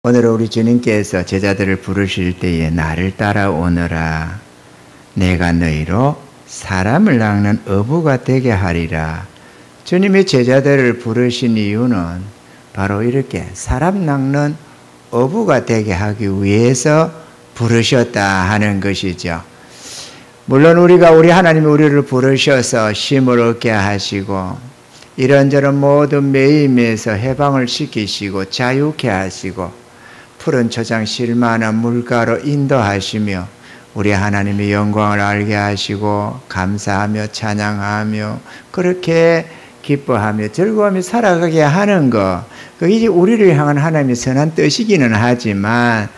오늘 우리 주님께서 제자들을 부르실 때에 나를 따라오너라. 내가 너희로 사람을 낚는 어부가 되게 하리라. 주님이 제자들을 부르신 이유는 바로 이렇게 사람 낚는 어부가 되게 하기 위해서 부르셨다 하는 것이죠. 물론 우리 하나님이 우리를 부르셔서 쉼을 얻게 하시고 이런저런 모든 매임에서 해방을 시키시고 자유케 하시고 푸른 초장 실만한 물가로 인도하시며 우리 하나님의 영광을 알게 하시고 감사하며 찬양하며 그렇게 기뻐하며 즐거워하며 살아가게 하는 것, 그게 우리를 향한 하나님의 선한 뜻이기는 하지만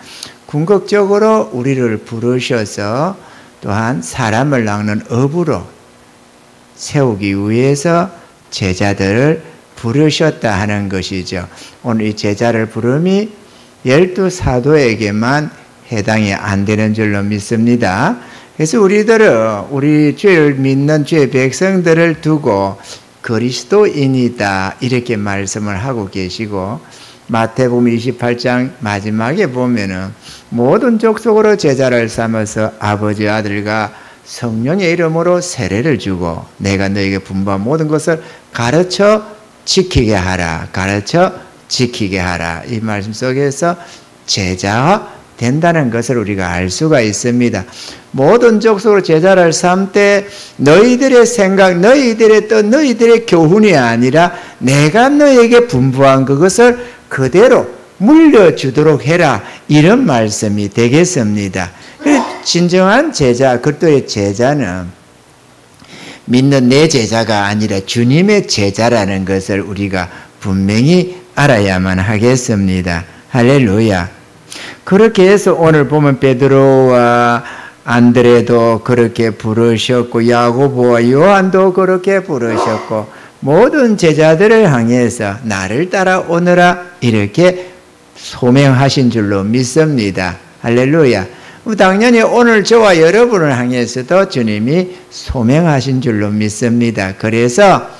궁극적으로 우리를 부르셔서 또한 사람을 낚는 어부로 세우기 위해서 제자들을 부르셨다 하는 것이죠. 오늘 이 제자를 부름이 12사도에게만 해당이 안 되는 줄로 믿습니다. 그래서 우리들은 우리 죄를 믿는 죄 백성들을 두고 그리스도인이다 이렇게 말씀을 하고 계시고, 마태복음 28장 마지막에 보면은 모든 족속으로 제자를 삼아서 아버지 아들과 성령의 이름으로 세례를 주고 내가 너에게 분부한 모든 것을 가르쳐 지키게 하라. 가르쳐 지키게 하라. 이 말씀 속에서 제자가 된다는 것을 우리가 알 수가 있습니다. 모든 족속으로 제자를 삼되 너희들의 생각, 너희들의 뜻, 너희들의 교훈이 아니라 내가 너에게 분부한 그것을 그대로 물려주도록 해라. 이런 말씀이 되겠습니다. 진정한 제자, 그리스도의 제자는 믿는 내 제자가 아니라 주님의 제자라는 것을 우리가 분명히 알아야만 하겠습니다. 할렐루야. 그렇게 해서 오늘 보면 베드로와 안드레도 그렇게 부르셨고 야고보와 요한도 그렇게 부르셨고 모든 제자들을 향해서 나를 따라오너라 이렇게 소명하신 줄로 믿습니다. 할렐루야. 당연히 오늘 저와 여러분을 향해서도 주님이 소명하신 줄로 믿습니다. 그래서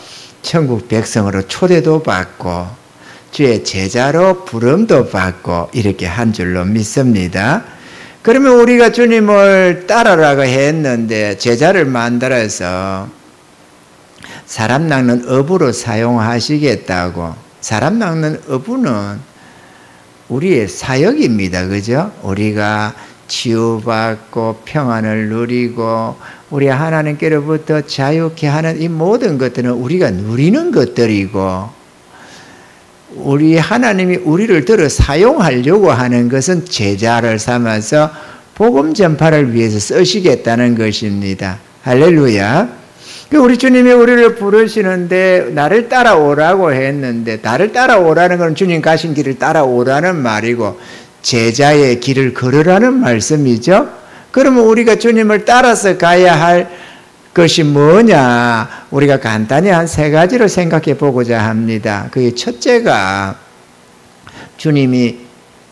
천국 백성으로 초대도 받고 주의 제자로 부름도 받고 이렇게 한 줄로 믿습니다. 그러면 우리가 주님을 따르라고 했는데 제자를 만들어서 사람 낚는 어부로 사용하시겠다고. 사람 낚는 어부는 우리의 사역입니다. 그죠? 우리가 치유받고 평안을 누리고 우리 하나님께로부터 자유케 하는 이 모든 것들은 우리가 누리는 것들이고, 우리 하나님이 우리를 들어 사용하려고 하는 것은 제자를 삼아서 복음 전파를 위해서 쓰시겠다는 것입니다. 할렐루야. 우리 주님이 우리를 부르시는데 나를 따라오라고 했는데, 나를 따라오라는 건 주님 가신 길을 따라오라는 말이고 제자의 길을 걸으라는 말씀이죠. 그러면 우리가 주님을 따라서 가야 할 것이 뭐냐? 우리가 간단히 한 3가지로 생각해 보고자 합니다. 그게 첫째가 주님이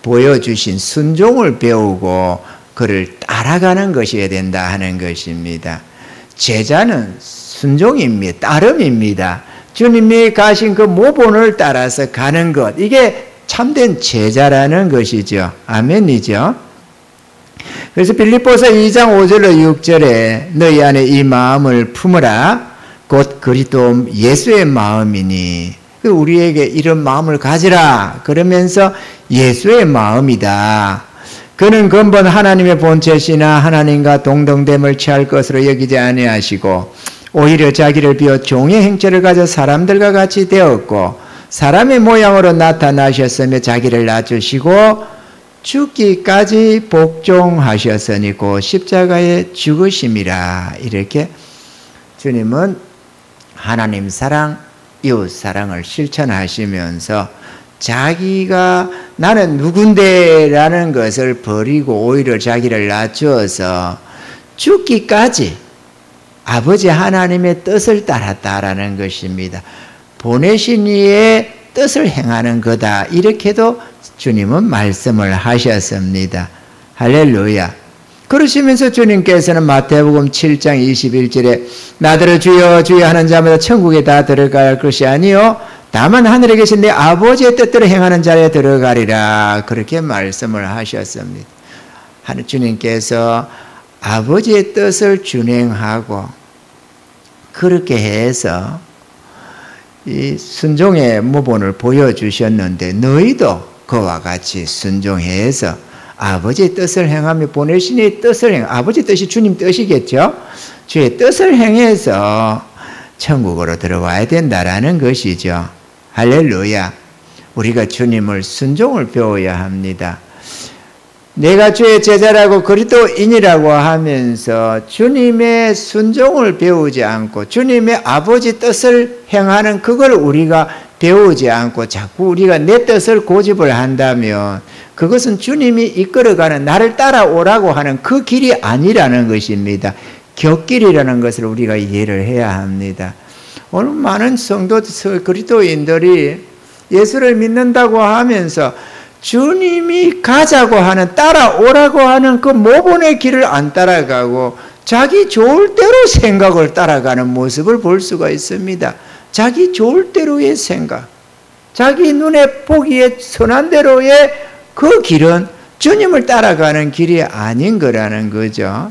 보여주신 순종을 배우고 그를 따라가는 것이어야 된다 하는 것입니다. 제자는 순종입니다. 따름입니다. 주님이 가신 그 모본을 따라서 가는 것, 이게 참된 제자라는 것이죠. 아멘이죠. 그래서 빌립보서 2장 5절로 6절에 너희 안에 이 마음을 품으라. 곧 그리스도 예수의 마음이니. 우리에게 이런 마음을 가지라. 그러면서 예수의 마음이다. 그는 근본 하나님의 본체시나 하나님과 동등됨을 취할 것으로 여기지 아니하시고 오히려 자기를 비워 종의 형체를 가져 사람들과 같이 되었고 사람의 모양으로 나타나셨으며 자기를 낮추시고 죽기까지 복종하셨으니 곧 십자가에 죽으심이라. 이렇게 주님은 하나님 사랑, 이웃 사랑을 실천하시면서 자기가 나는 누군데라는 것을 버리고 오히려 자기를 낮추어서 죽기까지 아버지 하나님의 뜻을 따랐다라는 것입니다. 보내신 이의 뜻을 행하는 거다. 이렇게도 주님은 말씀을 하셨습니다. 할렐루야. 그러시면서 주님께서는 마태복음 7장 21절에 나더러 주여 주여 하는 자마다 천국에 다 들어갈 것이 아니요 다만 하늘에 계신 내 아버지의 뜻대로 행하는 자리에 들어가리라. 그렇게 말씀을 하셨습니다. 하늘 주님께서 아버지의 뜻을 준행하고 그렇게 해서 이 순종의 모본을 보여주셨는데 너희도 그와 같이 순종해서 아버지의 뜻을 행하며 보내시니 뜻을 아버지 뜻이 주님 뜻이겠죠. 주의 뜻을 행해서 천국으로 들어와야 된다라는 것이죠. 할렐루야. 우리가 주님을 순종을 배워야 합니다. 내가 주의 제자라고 그리스도인이라고 하면서 주님의 순종을 배우지 않고 주님의 아버지 뜻을 행하는 그걸 우리가 배우지 않고 자꾸 우리가 내 뜻을 고집을 한다면 그것은 주님이 이끌어가는 나를 따라오라고 하는 그 길이 아니라는 것입니다. 곁길이라는 것을 우리가 이해를 해야 합니다. 오늘 많은 성도 그리스도인들이 예수를 믿는다고 하면서 주님이 가자고 하는 따라오라고 하는 그 모본의 길을 안 따라가고 자기 좋을 대로 생각을 따라가는 모습을 볼 수가 있습니다. 자기 좋을 대로의 생각, 자기 눈에 보기에 선한 대로의 그 길은 주님을 따라가는 길이 아닌 거라는 거죠.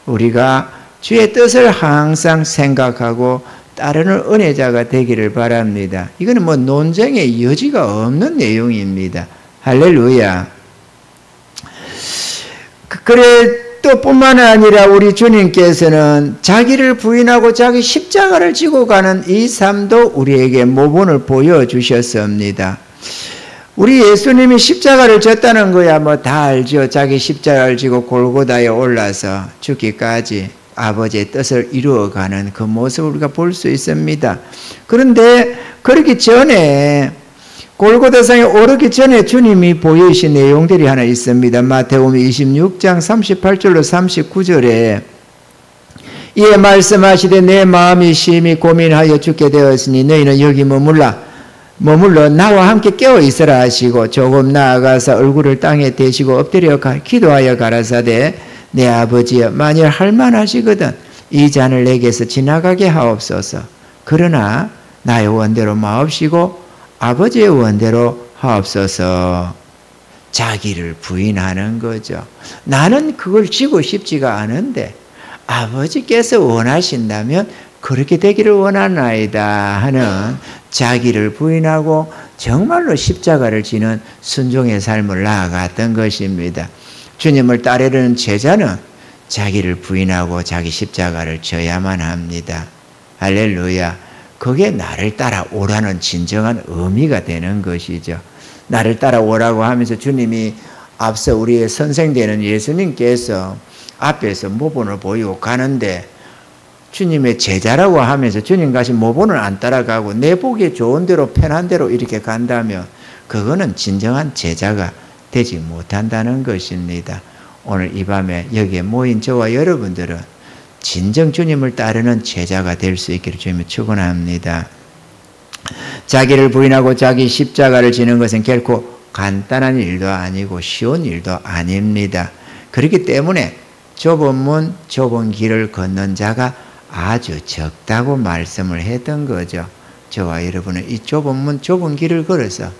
우리가 주의 뜻을 항상 생각하고 따르는 은혜자가 되기를 바랍니다. 이거는 뭐 논쟁의 여지가 없는 내용입니다. 할렐루야. 그래 또 뿐만 아니라 우리 주님께서는 자기를 부인하고 자기 십자가를 지고 가는 이 삶도 우리에게 모본을 보여주셨습니다. 우리 예수님이 십자가를 졌다는 거야 뭐 다 알죠. 자기 십자가를 지고 골고다에 올라서 죽기까지 아버지의 뜻을 이루어가는 그 모습을 우리가 볼 수 있습니다. 그런데 그러기 전에 골고다상에 오르기 전에 주님이 보여주신 내용들이 하나 있습니다. 마태복음 26장 38절로 39절에 이에 말씀하시되 내 마음이 심히 고민하여 죽게 되었으니 너희는 여기 머물러 나와 함께 깨어 있으라 하시고 조금 나아가서 얼굴을 땅에 대시고 엎드려 기도하여 가라사대 내 아버지여 만일 할만하시거든 이 잔을 내게서 지나가게 하옵소서. 그러나 나의 원대로 마옵시고 아버지의 원대로 하옵소서. 자기를 부인하는 거죠. 나는 그걸 지고 싶지가 않은데 아버지께서 원하신다면 그렇게 되기를 원하나이다 하는 자기를 부인하고 정말로 십자가를 지는 순종의 삶을 나아갔던 것입니다. 주님을 따르는 제자는 자기를 부인하고 자기 십자가를 져야만 합니다. 할렐루야. 그게 나를 따라오라는 진정한 의미가 되는 것이죠. 나를 따라오라고 하면서 주님이 앞서 우리의 선생되는 예수님께서 앞에서 모본을 보이고 가는데 주님의 제자라고 하면서 주님 가신 모본을 안 따라가고 내 보기에 좋은 대로 편한 대로 이렇게 간다면 그거는 진정한 제자가 되지 못한다는 것입니다. 오늘 이 밤에 여기에 모인 저와 여러분들은 진정 주님을 따르는 제자가 될 수 있기를 주님이 축원합니다. 자기를 부인하고 자기 십자가를 지는 것은 결코 간단한 일도 아니고 쉬운 일도 아닙니다. 그렇기 때문에 좁은 문, 좁은 길을 걷는 자가 아주 적다고 말씀을 했던 거죠. 저와 여러분은 이 좁은 문, 좁은 길을 걸어서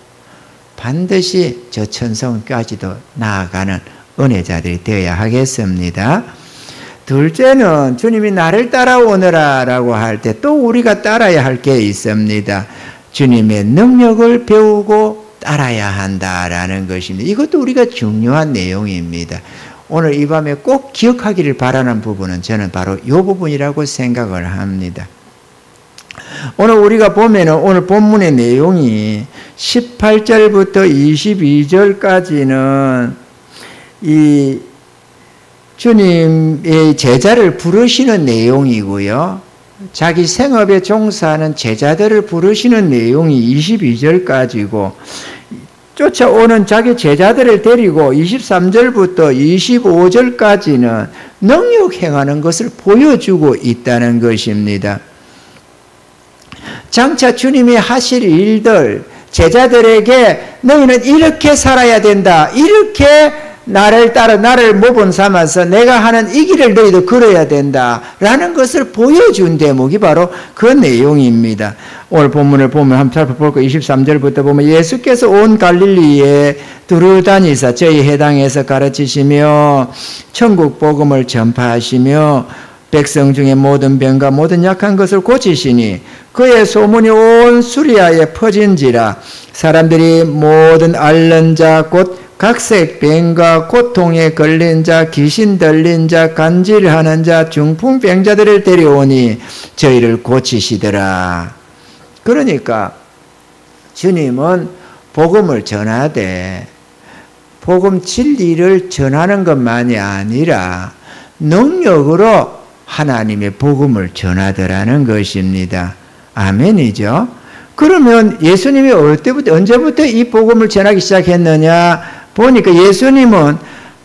반드시 저 천성까지도 나아가는 은혜자들이 되어야 하겠습니다. 둘째는 주님이 나를 따라오너라 라고 할 때 또 우리가 따라야 할 게 있습니다. 주님의 능력을 배우고 따라야 한다라는 것입니다. 이것도 우리가 중요한 내용입니다. 오늘 이 밤에 꼭 기억하기를 바라는 부분은 저는 바로 이 부분이라고 생각을 합니다. 오늘 우리가 보면은 오늘 본문의 내용이 18절부터 22절까지는 이 주님의 제자를 부르시는 내용이고요. 자기 생업에 종사하는 제자들을 부르시는 내용이 22절까지고 쫓아오는 자기 제자들을 데리고 23절부터 25절까지는 능력 행하는 것을 보여주고 있다는 것입니다. 장차 주님이 하실 일들, 제자들에게 너희는 이렇게 살아야 된다. 이렇게 나를 따라 나를 모본 삼아서 내가 하는 이 길을 너희도 걸어야 된다. 라는 것을 보여준 대목이 바로 그 내용입니다. 오늘 본문을 보면 한번 살펴볼 거 23절부터 보면 예수께서 온 갈릴리에 두루 다니사 저희 해당에서 가르치시며 천국 복음을 전파하시며 백성 중에 모든 병과 모든 약한 것을 고치시니 그의 소문이 온 수리아에 퍼진지라. 사람들이 모든 앓는 자 곧 각색 병과 고통에 걸린 자, 귀신 들린 자, 간질하는 자, 중풍병자들을 데려오니 저희를 고치시더라. 그러니까 주님은 복음을 전하되 복음 진리를 전하는 것만이 아니라 능력으로 하나님의 복음을 전하더라는 것입니다. 아멘이죠. 그러면 예수님이 언제부터 이 복음을 전하기 시작했느냐 보니까 예수님은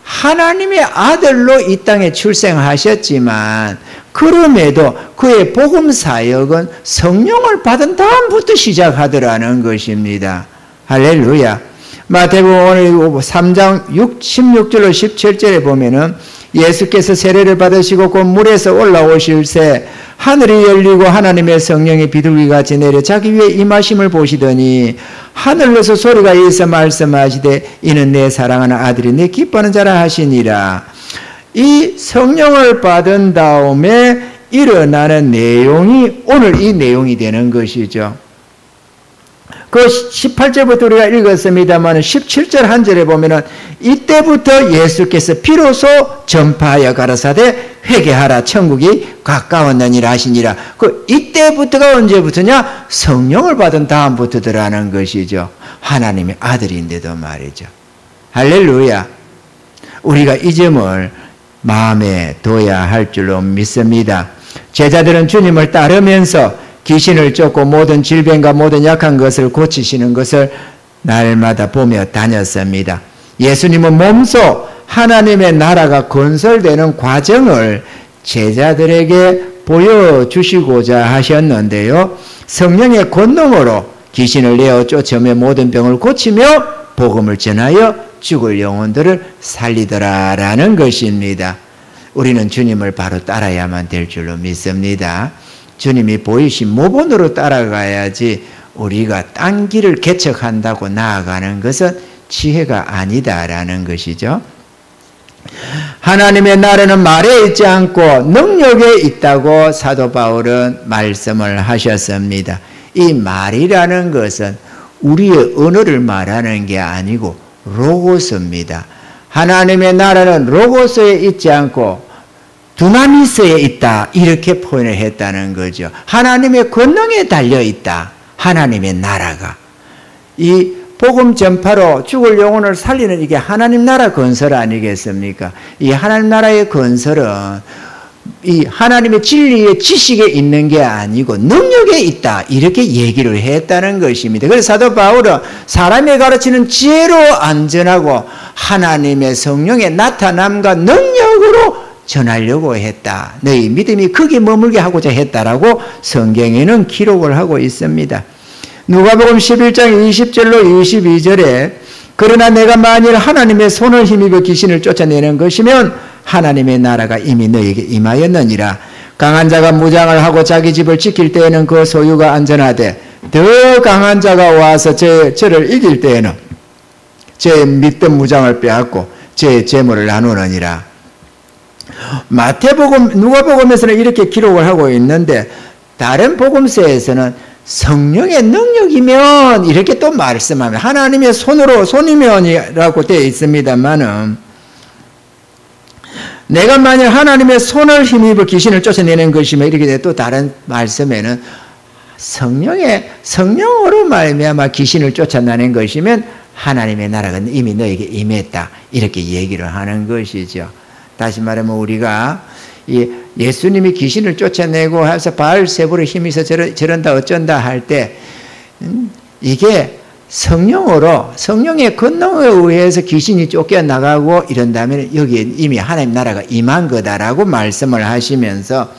하나님의 아들로 이 땅에 출생하셨지만 그럼에도 그의 복음 사역은 성령을 받은 다음부터 시작하더라는 것입니다. 할렐루야. 마태복음 오늘 3장 16절로 17절에 보면은 예수께서 세례를 받으시고 곧 물에서 올라오실새 하늘이 열리고 하나님의 성령이 비둘기같이 내려 자기 위에 임하심을 보시더니 하늘로서 소리가 있어 말씀하시되 이는 내 사랑하는 아들이 내 기뻐하는 자라 하시니라. 이 성령을 받은 다음에 일어나는 내용이 오늘 이 내용이 되는 것이죠. 그 18절부터 우리가 읽었습니다만 17절 한 절에 보면은 이때부터 예수께서 비로소 전파하여 가라사대 회개하라 천국이 가까웠느니라 하시니라. 그 이때부터가 언제부터냐? 성령을 받은 다음부터더라는 것이죠. 하나님의 아들인데도 말이죠. 할렐루야. 우리가 이 점을 마음에 둬야 할 줄로 믿습니다. 제자들은 주님을 따르면서 귀신을 쫓고 모든 질병과 모든 약한 것을 고치시는 것을 날마다 보며 다녔습니다. 예수님은 몸소 하나님의 나라가 건설되는 과정을 제자들에게 보여주시고자 하셨는데요. 성령의 권능으로 귀신을 내어 쫓으며 모든 병을 고치며 복음을 전하여 죽을 영혼들을 살리더라라는 것입니다. 우리는 주님을 바로 따라야만 될 줄로 믿습니다. 주님이 보이신 모본으로 따라가야지 우리가 딴 길을 개척한다고 나아가는 것은 지혜가 아니다라는 것이죠. 하나님의 나라는 말에 있지 않고 능력에 있다고 사도 바울은 말씀을 하셨습니다. 이 말이라는 것은 우리의 언어를 말하는 게 아니고 로고스입니다. 하나님의 나라는 로고스에 있지 않고 두나미스에 있다 이렇게 표현을 했다는 거죠. 하나님의 권능에 달려있다. 하나님의 나라가. 이 복음 전파로 죽을 영혼을 살리는 이게 하나님 나라 건설 아니겠습니까? 이 하나님 나라의 건설은 이 하나님의 진리의 지식에 있는 게 아니고 능력에 있다 이렇게 얘기를 했다는 것입니다. 그래서 사도 바울은 사람이 가르치는 지혜로 안전하고 하나님의 성령의 나타남과 능력으로 전하려고 했다. 너희 믿음이 거기에 머물게 하고자 했다라고 성경에는 기록을 하고 있습니다. 누가복음 11장 20절로 22절에 그러나 내가 만일 하나님의 손을 힘입어 귀신을 쫓아내는 것이면 하나님의 나라가 이미 너에게 임하였느니라. 강한 자가 무장을 하고 자기 집을 지킬 때에는 그 소유가 안전하되 더 강한 자가 와서 저를 이길 때에는 제 믿던 무장을 빼앗고 제 재물을 나누느니라. 마태복음, 누가복음에서는 이렇게 기록을 하고 있는데 다른 복음서에서는 성령의 능력이면 이렇게 또 말씀합니다. 하나님의 손이면이라고 되어 있습니다만은 내가 만약 하나님의 손을 힘입어 귀신을 쫓아내는 것이면 이렇게 돼. 또 다른 말씀에는 성령으로 말미암아 귀신을 쫓아내는 것이면 하나님의 나라가 이미 너에게 임했다 이렇게 얘기를 하는 것이죠. 다시 말하면 우리가 예수님이 귀신을 쫓아내고 해서 바알세불의 힘이서 저런다 어쩐다 할 때 이게 성령의 권능에 의해서 귀신이 쫓겨나가고 이런다면 여기에 이미 하나님 나라가 임한 거다라고 말씀을 하시면서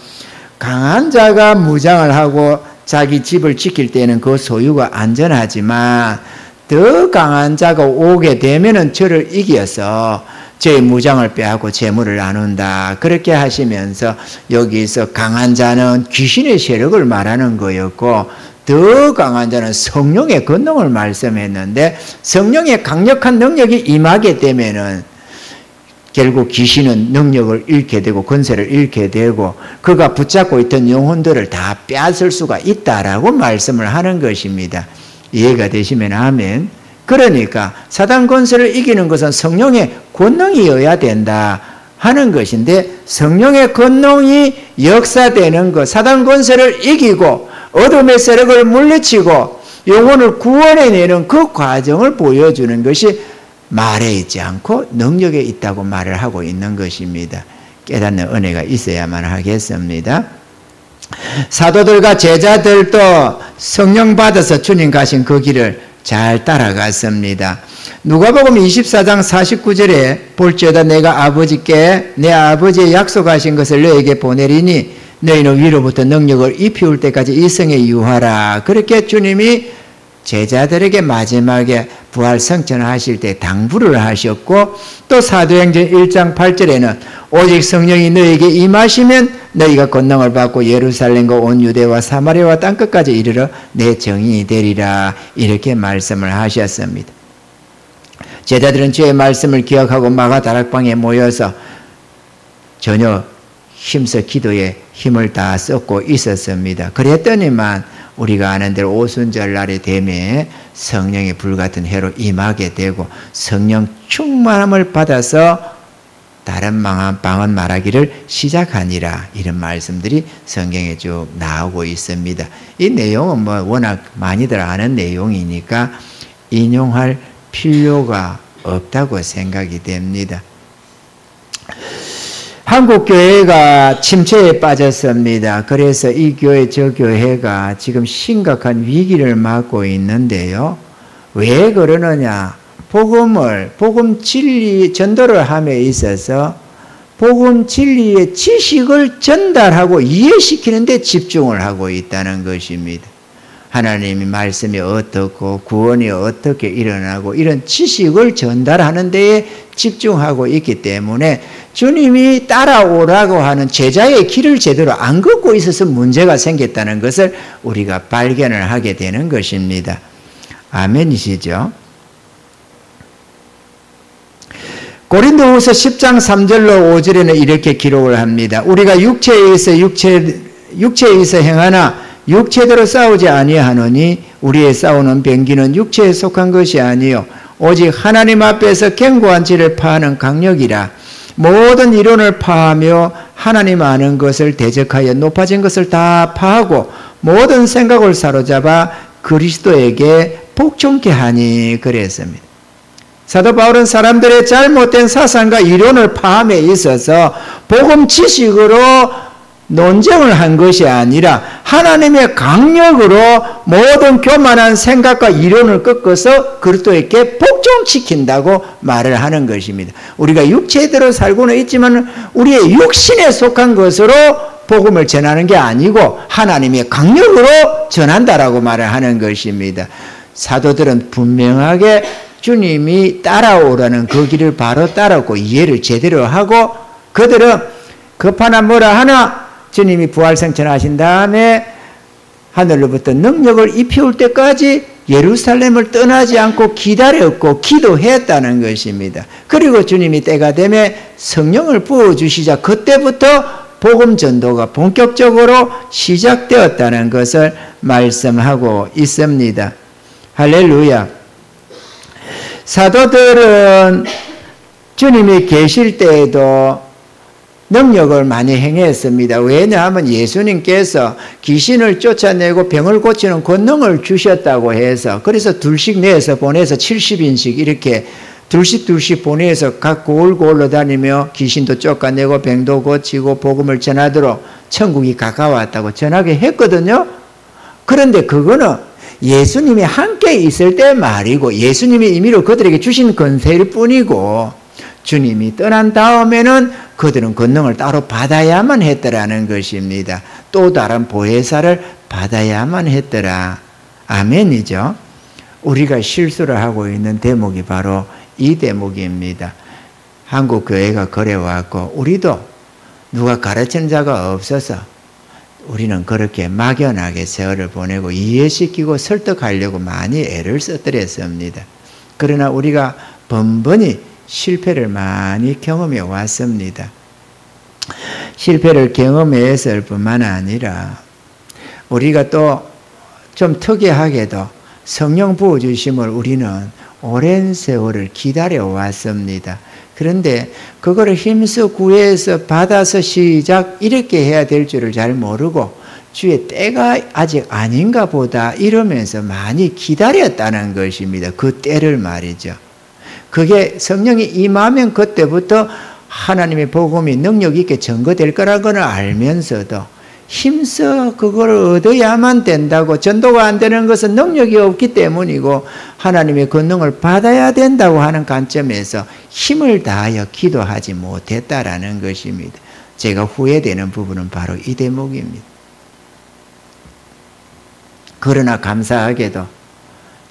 강한 자가 무장을 하고 자기 집을 지킬 때는 그 소유가 안전하지만 더 강한 자가 오게 되면은 저를 이겨서 제 무장을 빼앗고 재물을 나눈다. 그렇게 하시면서 여기서 강한 자는 귀신의 세력을 말하는 거였고 더 강한 자는 성령의 권능을 말씀했는데 성령의 강력한 능력이 임하게 되면은 결국 귀신은 능력을 잃게 되고 권세를 잃게 되고 그가 붙잡고 있던 영혼들을 다 빼앗을 수가 있다라고 말씀을 하는 것입니다. 이해가 되시면 아멘. 그러니까 사단 권세를 이기는 것은 성령의 권능이어야 된다 하는 것인데 성령의 권능이 역사되는 것, 사단 권세를 이기고 어둠의 세력을 물리치고 영혼을 구원해내는 그 과정을 보여주는 것이 말에 있지 않고 능력에 있다고 말을 하고 있는 것입니다. 깨닫는 은혜가 있어야만 하겠습니다. 사도들과 제자들도 성령 받아서 주님 가신 그 길을 잘 따라갔습니다. 누가복음 24장 49절에 볼지어다 내가 아버지께 내 아버지의 약속하신 것을 너에게 보내리니 너희는 위로부터 능력을 입히울 때까지 이 성에 유하라. 그렇게 주님이 제자들에게 마지막에 부활 성천하실 때 당부를 하셨고 또 사도행전 1장 8절에는 오직 성령이 너에게 임하시면 너희가 권능을 받고 예루살렘과 온 유대와 사마리아와 땅끝까지 이르러 내 증인이 되리라 이렇게 말씀을 하셨습니다. 제자들은 주의 말씀을 기억하고 마가 다락방에 모여서 전혀 힘써 기도에 힘을 다 쏟고 있었습니다. 그랬더니만 우리가 아는 대로 오순절날이 되면 성령의 불같은 해로 임하게 되고 성령 충만함을 받아서 다른 방언 말하기를 시작하니라 이런 말씀들이 성경에 쭉 나오고 있습니다. 이 내용은 뭐 워낙 많이들 아는 내용이니까 인용할 필요가 없다고 생각이 됩니다. 한국 교회가 침체에 빠졌습니다. 그래서 이 교회 저 교회가 지금 심각한 위기를 맞고 있는데요. 왜 그러느냐? 복음 진리 전도를 함에 있어서 복음 진리의 지식을 전달하고 이해시키는 데 집중을 하고 있다는 것입니다. 하나님의 말씀이 어떻고 구원이 어떻게 일어나고 이런 지식을 전달하는 데에 집중하고 있기 때문에 주님이 따라오라고 하는 제자의 길을 제대로 안 걷고 있어서 문제가 생겼다는 것을 우리가 발견을 하게 되는 것입니다. 아멘이시죠? 고린도후서 10장 3절로 5절에는 이렇게 기록을 합니다. 우리가 육체에 의해서 행하나 육체대로 싸우지 아니하노니 우리의 싸우는 병기는 육체에 속한 것이 아니요 오직 하나님 앞에서 견고한 질을 파하는 강력이라. 모든 이론을 파하며 하나님 아는 것을 대적하여 높아진 것을 다 파하고 모든 생각을 사로잡아 그리스도에게 복종케 하니 그랬습니다. 사도 바울은 사람들의 잘못된 사상과 이론을 파함에 있어서 복음 지식으로 논쟁을 한 것이 아니라 하나님의 강력으로 모든 교만한 생각과 이론을 꺾어서 그리스도에게 복종시킨다고 말을 하는 것입니다. 우리가 육체대로 살고는 있지만 우리의 육신에 속한 것으로 복음을 전하는 게 아니고 하나님의 강력으로 전한다라고 말을 하는 것입니다. 사도들은 분명하게 주님이 따라오라는 그 길을 바로 따랐고 이해를 제대로 하고 그들은 급하나 뭐라 하나 주님이 부활승천하신 다음에 하늘로부터 능력을 입혀올 때까지 예루살렘을 떠나지 않고 기다렸고 기도했다는 것입니다. 그리고 주님이 때가 되면 성령을 부어주시자 그때부터 복음 전도가 본격적으로 시작되었다는 것을 말씀하고 있습니다. 할렐루야. 사도들은 주님이 계실 때에도 능력을 많이 행했습니다. 왜냐하면 예수님께서 귀신을 쫓아내고 병을 고치는 권능을 주셨다고 해서 그래서 둘씩 내서 보내서 70인씩 이렇게 둘씩 보내서 각 골골로 다니며 귀신도 쫓아내고 병도 고치고 복음을 전하도록 천국이 가까웠다고 전하게 했거든요. 그런데 그거는 예수님이 함께 있을 때 말이고 예수님이 임의로 그들에게 주신 권세일 뿐이고 주님이 떠난 다음에는 그들은 권능을 따로 받아야만 했더라는 것입니다. 또 다른 보혜사를 받아야만 했더라. 아멘이죠. 우리가 실수를 하고 있는 대목이 바로 이 대목입니다. 한국 교회가 그래왔고 우리도 누가 가르치는 자가 없어서 우리는 그렇게 막연하게 세월을 보내고 이해시키고 설득하려고 많이 애를 썼더랬습니다. 그러나 우리가 번번이 실패를 많이 경험해 왔습니다. 실패를 경험했을 뿐만 아니라 우리가 또 좀 특이하게도 성령 부어주심을 우리는 오랜 세월을 기다려 왔습니다. 그런데 그거를 힘써 구해서 받아서 시작 이렇게 해야 될 줄을 잘 모르고 주의 때가 아직 아닌가 보다 이러면서 많이 기다렸다는 것입니다. 그 때를 말이죠. 그게 성령이 임하면 그때부터 하나님의 복음이 능력 있게 전거될 거라고는 알면서도 힘써 그걸 얻어야만 된다고, 전도가 안 되는 것은 능력이 없기 때문이고 하나님의 권능을 받아야 된다고 하는 관점에서 힘을 다하여 기도하지 못했다라는 것입니다. 제가 후회되는 부분은 바로 이 대목입니다. 그러나 감사하게도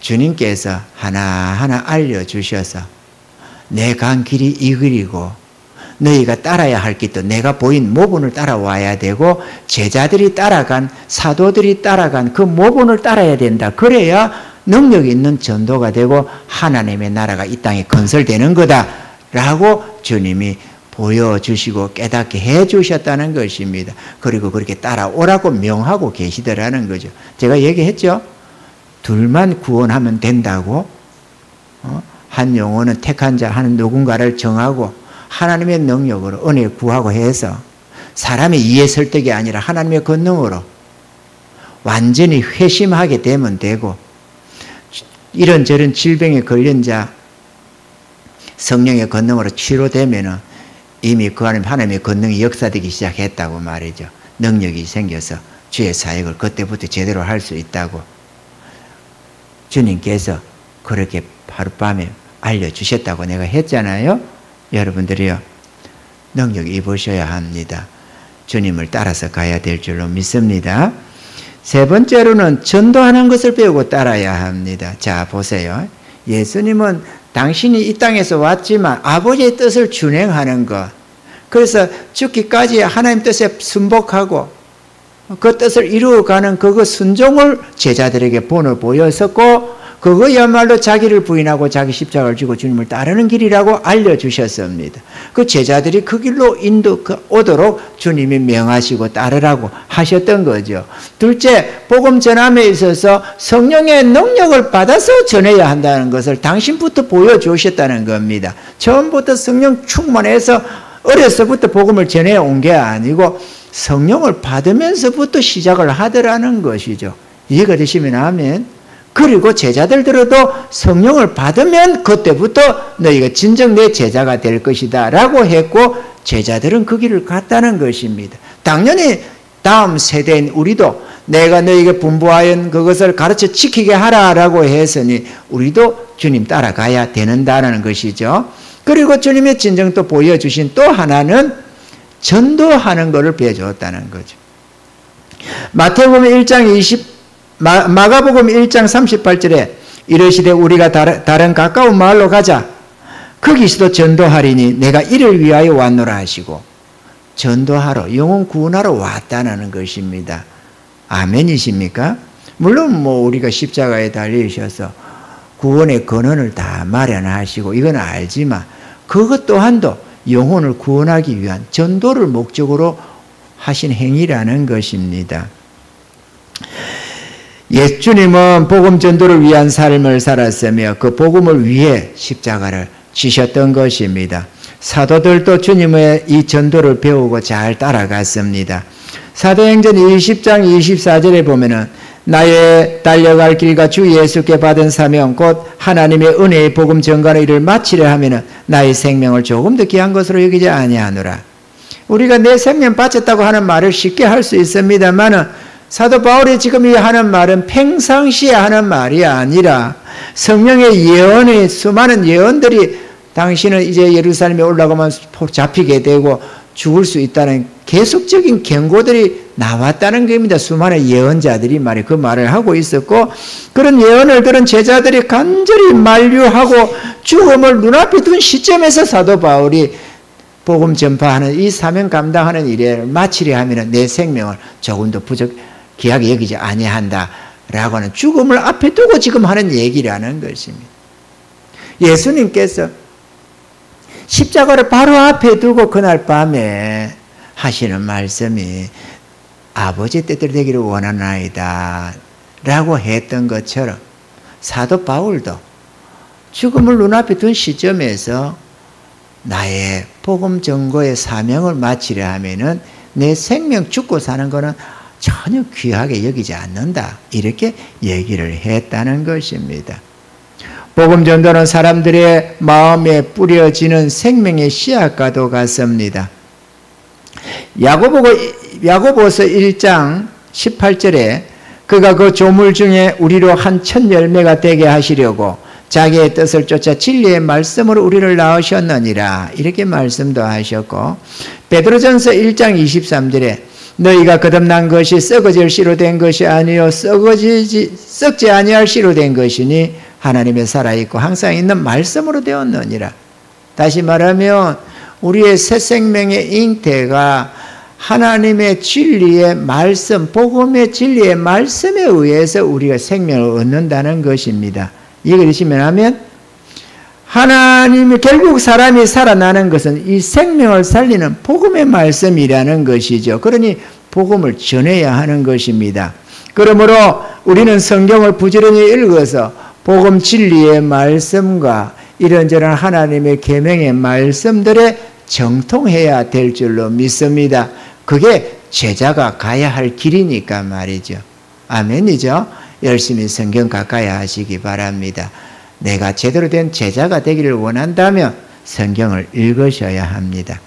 주님께서 하나하나 알려주셔서 내 간 길이 이 길이고 너희가 따라야 할 길도 내가 보인 모본을 따라와야 되고 제자들이 따라간, 사도들이 따라간 그 모본을 따라야 된다. 그래야 능력 있는 전도가 되고 하나님의 나라가 이 땅에 건설되는 거다 라고 주님이 보여주시고 깨닫게 해주셨다는 것입니다. 그리고 그렇게 따라오라고 명하고 계시더라는 거죠. 제가 얘기했죠. 둘만 구원하면 된다고. 한 영혼은 택한 자, 한 누군가를 정하고 하나님의 능력으로 은혜 구하고 해서 사람의 이해 설득이 아니라 하나님의 권능으로 완전히 회심하게 되면 되고, 이런저런 질병에 걸린 자 성령의 권능으로 치료되면은 이미 그 안에 하나님의 권능이 역사되기 시작했다고 말이죠. 능력이 생겨서 주의 사역을 그때부터 제대로 할 수 있다고 주님께서 그렇게 하룻밤에 알려주셨다고 내가 했잖아요. 여러분들이요, 능력 입으셔야 합니다. 주님을 따라서 가야 될 줄로 믿습니다. 세 번째로는 전도하는 것을 배우고 따라야 합니다. 자, 보세요. 예수님은 당신이 이 땅에서 왔지만 아버지의 뜻을 준행하는 것, 그래서 죽기까지 하나님 뜻에 순복하고 그 뜻을 이루어가는 그거 순종을 제자들에게 본을 보였었고, 그거야말로 자기를 부인하고 자기 십자가를 지고 주님을 따르는 길이라고 알려주셨습니다. 그 제자들이 그 길로 오도록 주님이 명하시고 따르라고 하셨던 거죠. 둘째, 복음 전함에 있어서 성령의 능력을 받아서 전해야 한다는 것을 당신부터 보여주셨다는 겁니다. 처음부터 성령 충만해서 어려서부터 복음을 전해온 게 아니고 성령을 받으면서부터 시작을 하더라는 것이죠. 이해가 되시면 아멘. 그리고 제자들들도 성령을 받으면 그때부터 너희가 진정 내 제자가 될 것이다 라고 했고, 제자들은 그 길을 갔다는 것입니다. 당연히 다음 세대인 우리도 내가 너희에게 분부하여 그것을 가르쳐 지키게 하라라고 했으니 우리도 주님 따라가야 되는다는 것이죠. 그리고 주님의 진정 또 보여주신 또 하나는 전도하는 것을 배워줬다는 거죠. 마태복음 1장 마가복음 1장 38절에 이르시되 우리가 다른 가까운 마을로 가자. 거기서도 전도하리니 내가 이를 위하여 왔노라 하시고, 전도하러, 영혼 구원하러 왔다는 것입니다. 아멘이십니까? 물론 우리가 십자가에 달리셔서 구원의 근원을 다 마련하시고 이건 알지만 그것 또한도 영혼을 구원하기 위한 전도를 목적으로 하신 행위라는 것입니다. 예수님은 복음 전도를 위한 삶을 살았으며 그 복음을 위해 십자가를 지셨던 것입니다. 사도들도 주님의 이 전도를 배우고 잘 따라갔습니다. 사도행전 20장 24절에 보면은 나의 달려갈 길과 주 예수께 받은 사명 곧 하나님의 은혜의 복음 전가의 일을 마치려 하면은 나의 생명을 조금 더 귀한 것으로 여기지 아니하노라. 우리가 내 생명 바쳤다고 하는 말을 쉽게 할 수 있습니다만은 사도 바울이 지금 이 하는 말은 평상시에 하는 말이 아니라 성령의 예언의 수많은 예언들이 당신은 이제 예루살렘에 올라가면 잡히게 되고 죽을 수 있다는 계속적인 경고들이 나왔다는 겁니다. 수많은 예언자들이 그 말을 하고 있었고, 그런 예언을 들은 제자들이 간절히 만류하고 죽음을 눈앞에 둔 시점에서 사도 바울이 복음 전파하는 이 사명 감당하는 일을 마치려 하면 내 생명을 조금도 귀하게 여기지 아니한다라고 는 죽음을 앞에 두고 지금 하는 얘기라는 것입니다. 예수님께서 십자가를 바로 앞에 두고 그날 밤에 하시는 말씀이 아버지 뜻대로 되기를 원하나이다 라고 했던 것처럼 사도 바울도 죽음을 눈앞에 둔 시점에서 나의 복음 전거의 사명을 마치려 하면은 내 생명 죽고 사는 것은 전혀 귀하게 여기지 않는다 이렇게 얘기를 했다는 것입니다. 복음 전도는 사람들의 마음에 뿌려지는 생명의 씨앗과도 같습니다. 야고보서 1장 18절에 그가 그 조물 중에 우리로 한 첫 열매가 되게 하시려고 자기의 뜻을 쫓아 진리의 말씀으로 우리를 낳으셨느니라 이렇게 말씀도 하셨고, 베드로전서 1장 23절에 너희가 거듭난 것이 썩어질 씨로 된 것이 아니요 썩지 아니할 씨로 된 것이니 하나님의 살아있고 항상 있는 말씀으로 되었느니라. 다시 말하면 우리의 새 생명의 잉태가 하나님의 진리의 말씀, 복음의 진리의 말씀에 의해서 우리가 생명을 얻는다는 것입니다. 이해되시면 하면 하나님이 결국 사람이 살아나는 것은 이 생명을 살리는 복음의 말씀이라는 것이죠. 그러니 복음을 전해야 하는 것입니다. 그러므로 우리는 성경을 부지런히 읽어서 복음 진리의 말씀과 이런저런 하나님의 계명의 말씀들에 정통해야 될 줄로 믿습니다. 그게 제자가 가야 할 길이니까 말이죠. 아멘이죠. 열심히 성경 가까이 하시기 바랍니다. 내가 제대로 된 제자가 되기를 원한다면 성경을 읽으셔야 합니다.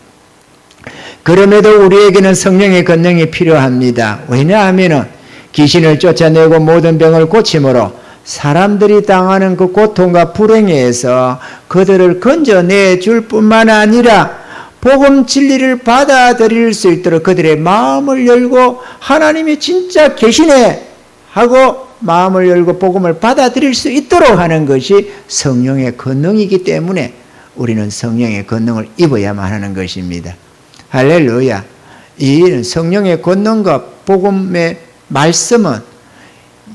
그럼에도 우리에게는 성령의 권능이 필요합니다. 왜냐하면 귀신을 쫓아내고 모든 병을 고침으로 사람들이 당하는 그 고통과 불행에서 그들을 건져내 줄 뿐만 아니라 복음 진리를 받아들일 수 있도록 그들의 마음을 열고 하나님이 진짜 계시네 하고 마음을 열고 복음을 받아들일 수 있도록 하는 것이 성령의 권능이기 때문에 우리는 성령의 권능을 입어야만 하는 것입니다. 할렐루야. 이 성령의 권능과 복음의 말씀은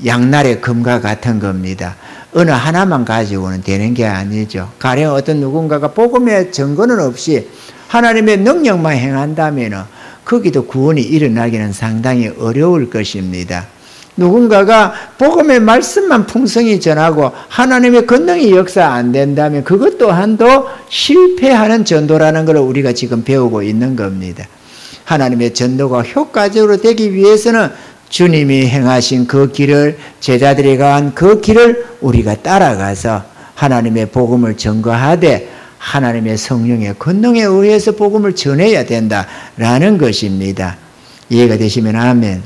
양날의 금과 같은 겁니다. 어느 하나만 가지고는 되는 게 아니죠. 가령 어떤 누군가가 복음의 증거는 없이 하나님의 능력만 행한다면 거기도 구원이 일어나기는 상당히 어려울 것입니다. 누군가가 복음의 말씀만 풍성히 전하고 하나님의 권능이 역사 안 된다면 그것 또한도 실패하는 전도라는 걸 우리가 지금 배우고 있는 겁니다. 하나님의 전도가 효과적으로 되기 위해서는 주님이 행하신 그 길을, 제자들이 간 그 길을 우리가 따라가서 하나님의 복음을 전거하되 하나님의 성령의 권능에 의해서 복음을 전해야 된다라는 것입니다. 이해가 되시면 아멘.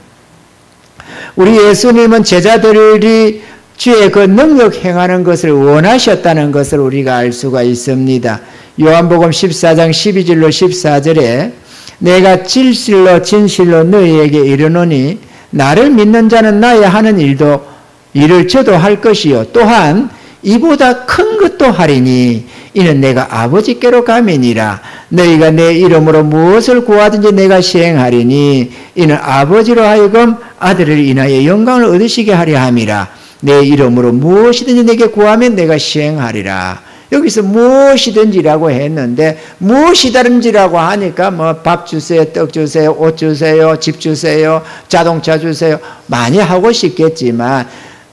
우리 예수님은 제자들이 주의 그 능력 행하는 것을 원하셨다는 것을 우리가 알 수가 있습니다. 요한복음 14장 12절로 14절에 내가 진실로 너희에게 이르노니 나를 믿는 자는 나의 하는 일을 저도 할 것이요 또한 이보다 큰 것도 하리니 이는 내가 아버지께로 가매니라. 너희가 내 이름으로 무엇을 구하든지 내가 시행하리니 이는 아버지로 하여금 아들을 인하여 영광을 얻으시게 하려 함이라. 내 이름으로 무엇이든지 내게 구하면 내가 시행하리라. 여기서 무엇이든지라고 했는데 무엇이든지라고 하니까 뭐 밥 주세요, 떡 주세요, 옷 주세요, 집 주세요, 자동차 주세요 많이 하고 싶겠지만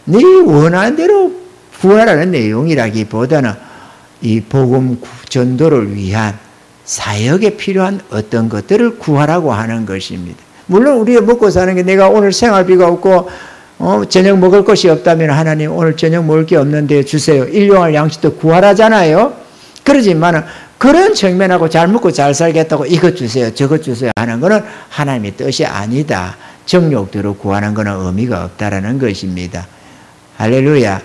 네 원하는 대로 구하라는 내용이라기보다는 이 복음 전도를 위한 사역에 필요한 어떤 것들을 구하라고 하는 것입니다. 물론 우리가 먹고 사는 게 내가 오늘 생활비가 없고 저녁 먹을 것이 없다면 하나님 오늘 저녁 먹을 게 없는데 주세요. 일용할 양식도 구하라잖아요. 그러지만 그런 측면하고 잘 먹고 잘 살겠다고 이것 주세요 저것 주세요 하는 것은 하나님의 뜻이 아니다. 정욕대로 구하는 것은 의미가 없다라는 것입니다. 할렐루야.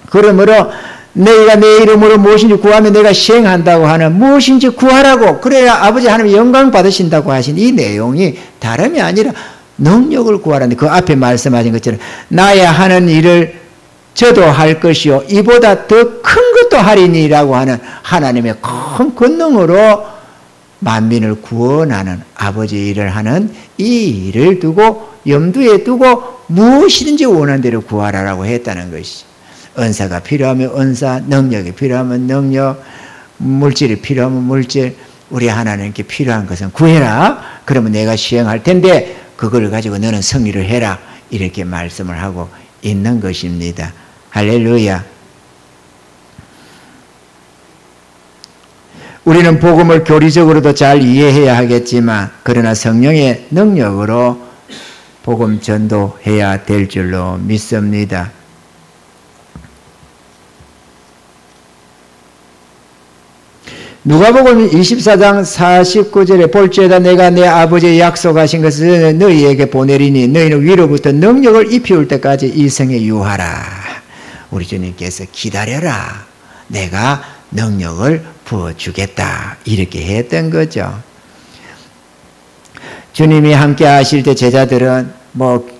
그러므로 너희가 내 이름으로 무엇인지 구하면 내가 시행한다고 하는 무엇인지 구하라고 그래야 아버지 하나님 영광 받으신다고 하신 이 내용이 다름이 아니라 능력을 구하라는데 그 앞에 말씀하신 것처럼 나의 하는 일을 저도 할 것이요 이보다 더 큰 것도 하리니라고 하는 하나님의 큰 권능으로 만민을 구원하는 아버지 일을 하는 이 일을 두고 염두에 두고 무엇이든지 원하는 대로 구하라라고 했다는 것이. 은사가 필요하면 은사, 능력이 필요하면 능력, 물질이 필요하면 물질, 우리 하나님께 필요한 것은 구해라. 그러면 내가 시행할 텐데 그걸 가지고 너는 승리를 해라. 이렇게 말씀을 하고 있는 것입니다. 할렐루야. 우리는 복음을 교리적으로도 잘 이해해야 하겠지만 그러나 성령의 능력으로 복음 전도해야 될 줄로 믿습니다. 누가복음 24장 49절에 볼지어다 내가 내 아버지의 약속하신 것을 너희에게 보내리니 너희는 위로부터 능력을 입히올 때까지 이 성에 유하라. 우리 주님께서 기다려라. 내가 능력을 부어주겠다. 이렇게 했던 거죠. 주님이 함께 하실 때 제자들은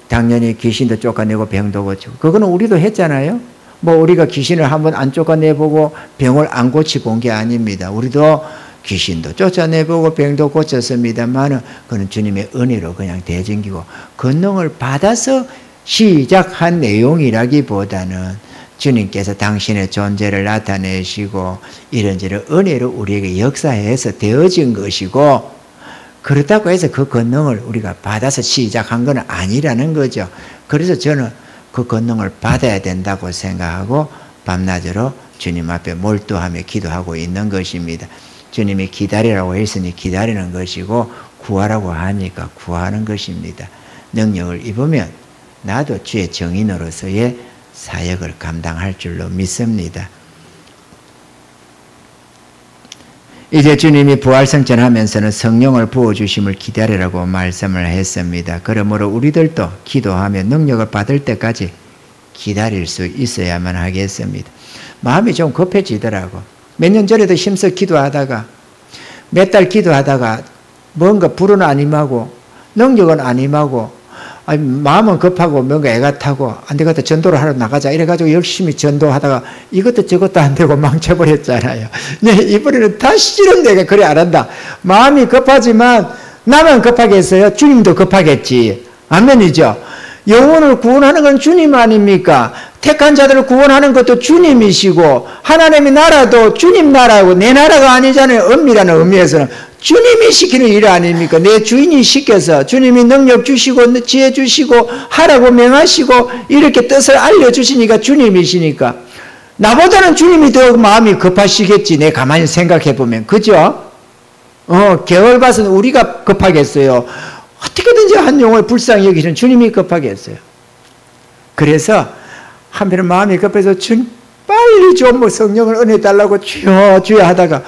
당연히 귀신도 쫓아내고 병도 고치고 그거는 우리도 했잖아요. 우리가 귀신을 한번 안 쫓아내보고 병을 안 고치본 게 아닙니다. 우리도 귀신도 쫓아내보고 병도 고쳤습니다만 그건 주님의 은혜로 그냥 대증기고 권능을 받아서 시작한 내용이라기보다는 주님께서 당신의 존재를 나타내시고 이런저런 은혜로 우리에게 역사해서 되어진 것이고 그렇다고 해서 그 권능을 우리가 받아서 시작한 건 아니라는 거죠. 그래서 저는 그 권능을 받아야 된다고 생각하고 밤낮으로 주님 앞에 몰두하며 기도하고 있는 것입니다. 주님이 기다리라고 했으니 기다리는 것이고 구하라고 하니까 구하는 것입니다. 능력을 입으면 나도 주의 증인으로서의 사역을 감당할 줄로 믿습니다. 이제 주님이 부활승천하면서는 성령을 부어주심을 기다리라고 말씀을 했습니다. 그러므로 우리들도 기도하며 능력을 받을 때까지 기다릴 수 있어야만 하겠습니다. 마음이 좀 급해지더라고. 몇 년 전에도 힘써 기도하다가 몇 달 기도하다가 뭔가 불은 안 임하고 능력은 안 임하고 마음은 급하고 뭔가 애가 타고 안 되겠다 전도를 하러 나가자 이래가지고 열심히 전도하다가 이것도 저것도 안 되고 망쳐버렸잖아요. 네, 이번에는 다시는 내가 그래 안 한다. 마음이 급하지만 나만 급하겠어요? 주님도 급하겠지. 아멘이죠. 영혼을 구원하는 건 주님 아닙니까? 택한 자들을 구원하는 것도 주님이시고 하나님의 나라도 주님 나라고 내 나라가 아니잖아요. 엄밀한 의미에서는 주님이 시키는 일 아닙니까? 내 주인이 시켜서 주님이 능력 주시고 지혜 주시고 하라고 명하시고 이렇게 뜻을 알려주시니까 주님이시니까 나보다는 주님이 더 마음이 급하시겠지. 내 가만히 생각해 보면 그죠? 개월 봐서는 우리가 급하겠어요. 어떻게든지 한 영혼을 불쌍히 여기시는 주님이 급하겠어요. 그래서 한편은 마음이 급해서 주님 빨리 좀 성령을 은혜 달라고 주여 주여 하다가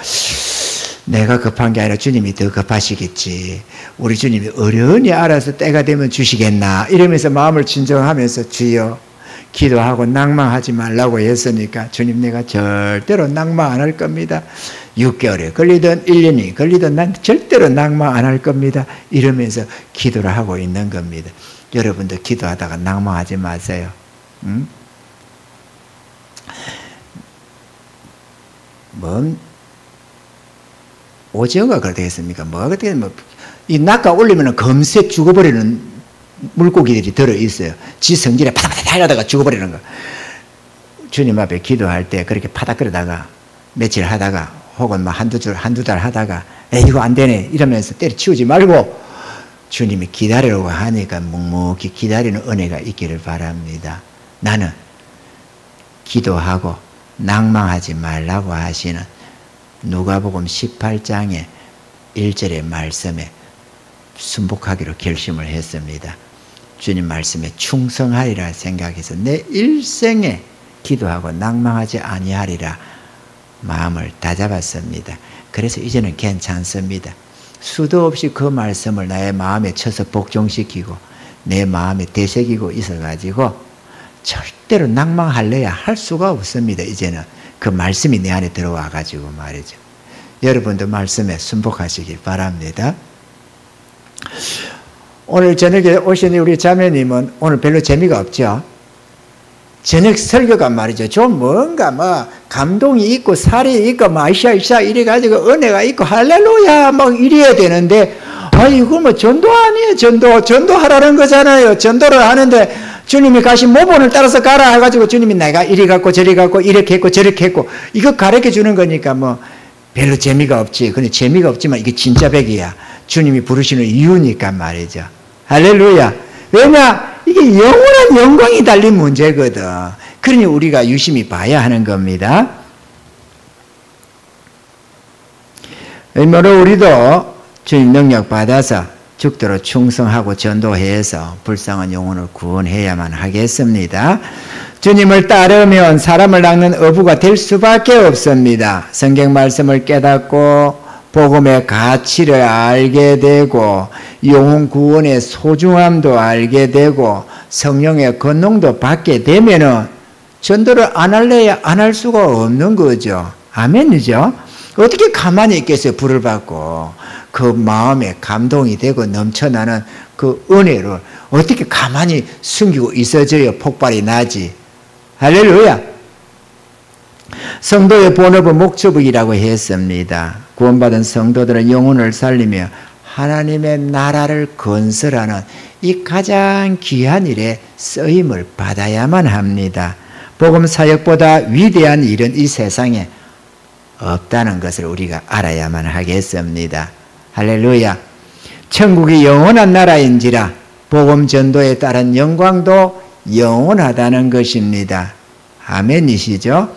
내가 급한 게 아니라 주님이 더 급하시겠지. 우리 주님이 어련히 알아서 때가 되면 주시겠나 이러면서 마음을 진정하면서 주여 기도하고 낭망하지 말라고 했으니까 주님 내가 절대로 낭망 안 할 겁니다. 6개월에 걸리든 1년이 걸리든 난 절대로 낭망 안 할 겁니다. 이러면서 기도를 하고 있는 겁니다. 여러분도 기도하다가 낭망하지 마세요. 응? 오징어가 그렇겠습니까? 어떻게 이 낚아 올리면 금세 죽어버리는 물고기들이 들어있어요. 지 성질에 파닥파닥 하다가 죽어버리는 거. 주님 앞에 기도할 때 그렇게 파닥거리다가 며칠 하다가 혹은 한두 달 하다가 이거 안 되네 이러면서 때려치우지 말고 주님이 기다리려고 하니까 묵묵히 기다리는 은혜가 있기를 바랍니다. 나는 기도하고 낭망하지 말라고 하시는 누가복음 18장의 1절의 말씀에 순복하기로 결심을 했습니다. 주님 말씀에 충성하리라 생각해서 내 일생에 기도하고 낭망하지 아니하리라 마음을 다잡았습니다. 그래서 이제는 괜찮습니다. 수도 없이 그 말씀을 나의 마음에 쳐서 복종시키고 내 마음에 되새기고 있어가지고 절대로 낭망하려야 할 수가 없습니다. 이제는 그 말씀이 내 안에 들어와가지고 말이죠. 여러분도 말씀에 순복하시길 바랍니다. 오늘 저녁에 오신 우리 자매님은 오늘 별로 재미가 없죠? 저녁 설교가 말이죠. 좀 뭔가 뭐 감동이 있고 살이 있고 마이샤이샤 이래가지고 은혜가 있고 할렐루야 막 이래야 되는데 이거 뭐 전도 아니에요. 전도하라는 거잖아요. 전도를 하는데 주님이 가신 모본을 따라서 가라 해가지고 주님이 내가 이리 갔고 저리 갔고 이렇게 했고 저렇게 했고 이거 가르쳐 주는 거니까 뭐 별로 재미가 없지. 근데 재미가 없지만 이게 진짜 백이야. 주님이 부르시는 이유니까 말이죠. 할렐루야. 왜냐? 이게 영원한 영광이 달린 문제거든. 그러니 우리가 유심히 봐야 하는 겁니다. 뭐로 우리도 주님 능력 받아서 죽도록 충성하고 전도해서 불쌍한 영혼을 구원해야만 하겠습니다. 주님을 따르면 사람을 낚는 어부가 될 수밖에 없습니다. 성경 말씀을 깨닫고 복음의 가치를 알게 되고 영혼 구원의 소중함도 알게 되고 성령의 권능도 받게 되면은 전도를 안 할래야 안 할 수가 없는 거죠. 아멘이죠. 어떻게 가만히 있겠어요. 불을 받고 그 마음에 감동이 되고 넘쳐나는 그 은혜를 어떻게 가만히 숨기고 있어져야 폭발이 나지. 할렐루야. 성도의 본업은 목축이라고 했습니다. 구원받은 성도들은 영혼을 살리며 하나님의 나라를 건설하는 이 가장 귀한 일에 쓰임을 받아야만 합니다. 복음 사역보다 위대한 일은 이 세상에 없다는 것을 우리가 알아야만 하겠습니다. 할렐루야. 천국이 영원한 나라인지라 복음 전도에 따른 영광도 영원하다는 것입니다. 아멘이시죠?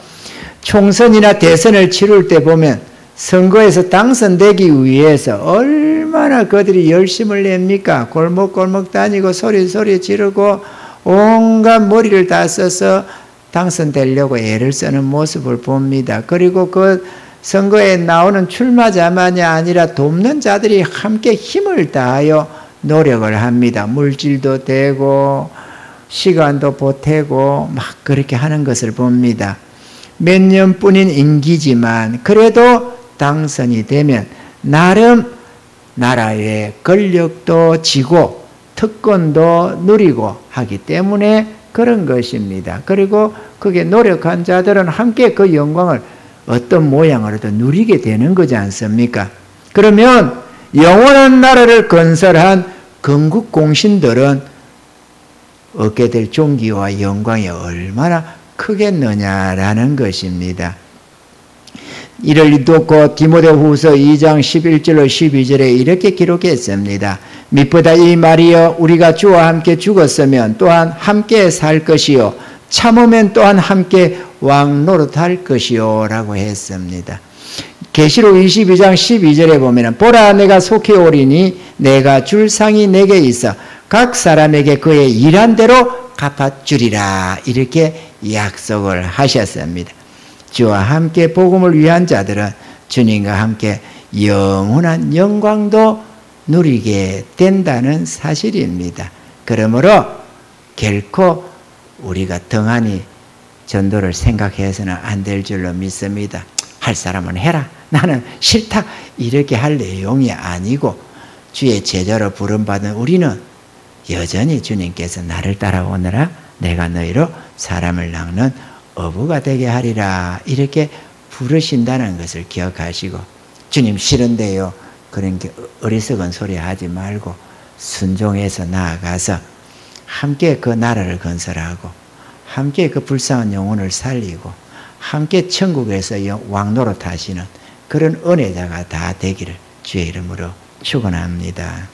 총선이나 대선을 치룰 때 보면 선거에서 당선되기 위해서 얼마나 그들이 열심을 냅니까? 골목골목 다니고 소리 지르고 온갖 머리를 다 써서 당선되려고 애를 쓰는 모습을 봅니다. 그리고 그 선거에 나오는 출마자만이 아니라 돕는 자들이 함께 힘을 다하여 노력을 합니다. 물질도 되고 시간도 보태고 막 그렇게 하는 것을 봅니다. 몇 년뿐인 임기지만 그래도 당선이 되면 나름 나라의 권력도 지고 특권도 누리고 하기 때문에 그런 것입니다. 그리고 그게 노력한 자들은 함께 그 영광을 어떤 모양으로도 누리게 되는 거지 않습니까? 그러면 영원한 나라를 건설한 건국 공신들은 얻게 될 존귀와 영광이 얼마나 크겠느냐라는 것입니다. 이를 듣고 디모데후서 2장 11절로 12절에 이렇게 기록했습니다. mit보다 이 말이여 우리가 주와 함께 죽었으면 또한 함께 살 것이요 참으면 또한 함께 왕노릇할 것이요 라고 했습니다. 계시록 22장 12절에 보면 보라 내가 속히 오리니 내가 줄 상이 내게 있어 각 사람에게 그의 일한 대로 갚아주리라 이렇게 약속을 하셨습니다. 주와 함께 복음을 위한 자들은 주님과 함께 영원한 영광도 누리게 된다는 사실입니다. 그러므로 결코 우리가 등한히 전도를 생각해서는 안 될 줄로 믿습니다. 할 사람은 해라. 나는 싫다. 이렇게 할 내용이 아니고 주의 제자로 부름받은 우리는 여전히 주님께서 나를 따라오너라 내가 너희로 사람을 낚는 어부가 되게 하리라 이렇게 부르신다는 것을 기억하시고 주님 싫은데요. 그러니까 어리석은 소리 하지 말고 순종해서 나아가서 함께 그 나라를 건설하고 함께 그 불쌍한 영혼을 살리고 함께 천국에서 왕노릇 하시는 그런 은혜자가 다 되기를 주의 이름으로 축원합니다.